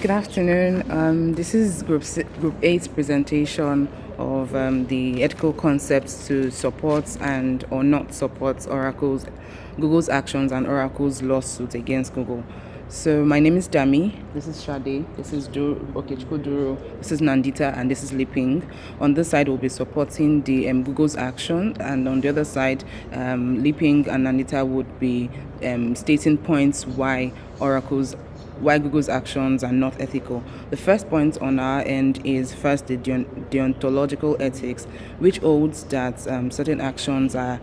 Good afternoon. This is Group 8's presentation of the ethical concepts to support and or not support Google's actions and Oracle's lawsuit against Google. So my name is Dami. This is Shade. This is Okechukwu Duro. This is Nandita, and this is Liping. On this side, we'll be supporting the Google's action, and on the other side, Liping and Nandita would be stating points why Google's actions are not ethical. The first point on our end is first the deontological ethics, which holds that certain actions are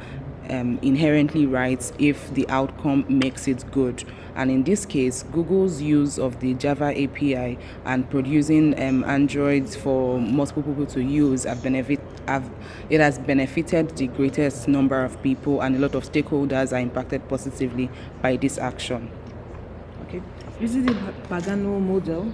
inherently right if the outcome makes it good. And in this case, Google's use of the Java API and producing Androids for multiple people to use it has benefited the greatest number of people, and a lot of stakeholders are impacted positively by this action. Okay. Using the Pagano model,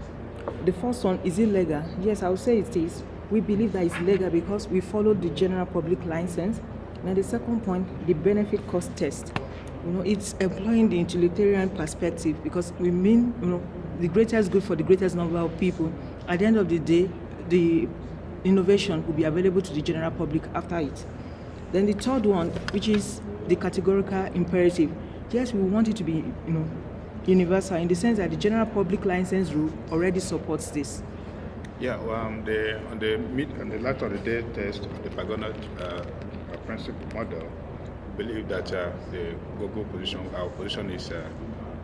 the first one, is it legal? Yes, I would say it is. We believe that it's legal because we follow the general public license. And the second point, the benefit cost test. It's employing the utilitarian perspective because we mean, the greatest good for the greatest number of people. At the end of the day, the innovation will be available to the general public after it. Then the third one, which is the categorical imperative. Yes, we want it to be, universal in the sense that the general public license rule already supports this. Yeah, on the light of the day test of the Pagano principle model, believe that the Google position, our position is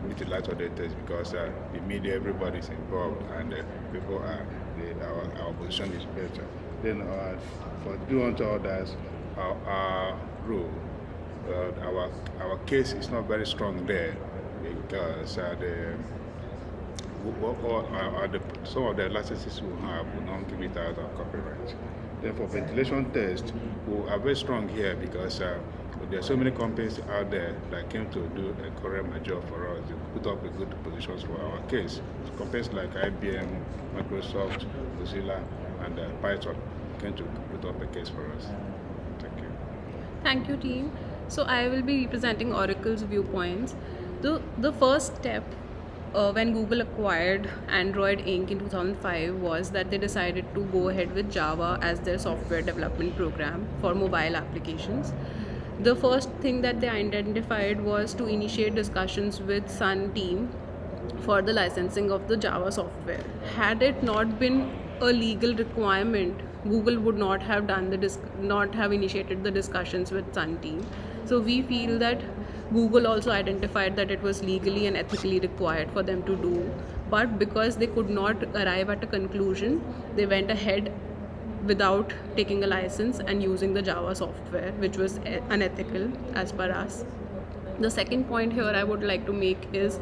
meet the light of the test because the media, everybody is involved, and people are our position is better. Then for do unto others, our rule, our case is not very strong there because some of the licenses we have will not give it out of copyright. Then for ventilation test, we are very strong here because there are so many companies out there that came to do a correct job for us. They put up a good positions for our case. Companies like IBM, Microsoft, Mozilla, and Python came to put up a case for us. Thank you. Thank you, team. So I will be representing Oracle's viewpoints. The first step when Google acquired Android Inc. in 2005 was that they decided to go ahead with Java as their software development program for mobile applications. The first thing that they identified was to initiate discussions with Sun team for the licensing of the Java software. Had it not been a legal requirement, Google would not have initiated the discussions with Sun team. So we feel that Google also identified that it was legally and ethically required for them to do, but because they could not arrive at a conclusion, they went ahead without taking a license and using the Java software, which was unethical as per us. The second point here I would like to make is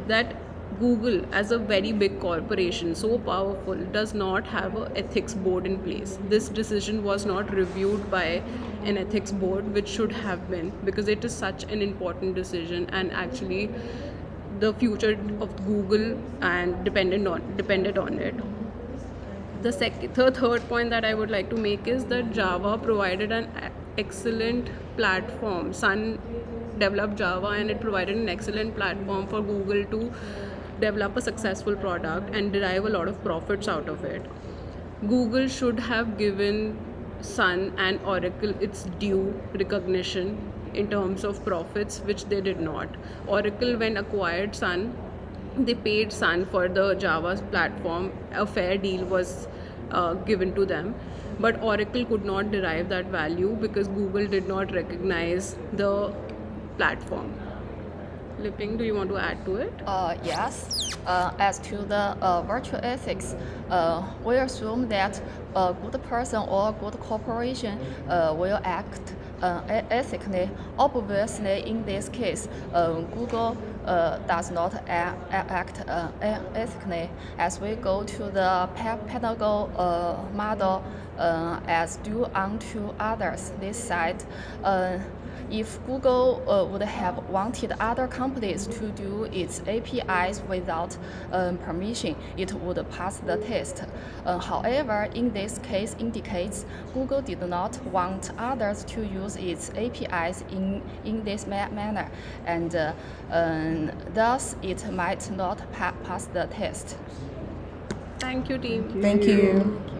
that Google, as a very big corporation, so powerful, does not have an ethics board in place. This decision was not reviewed by an ethics board, which should have been, because it is such an important decision, and actually the future of Google and depended on it. The third point that I would like to make is that Java provided an excellent platform. Sun developed Java, and it provided an excellent platform for Google to develop a successful product and derive a lot of profits out of it. Google should have given Sun and Oracle its due recognition in terms of profits, which they did not. Oracle, when acquired Sun, they paid Sun for the Java's platform. A fair deal was given to them, but Oracle could not derive that value because Google did not recognize the platform. Liping, do you want to add to it? Yes. As to the virtual ethics, we assume that a good person or a good corporation will act ethically. Obviously, in this case, Google does not act ethically. As we go to the pedagogical model, as do unto others, this side. If Google would have wanted other companies to do its APIs without permission, it would pass the test. However, in this case indicates Google did not want others to use its APIs in this manner, and thus it might not pass the test. Thank you, team. Thank you.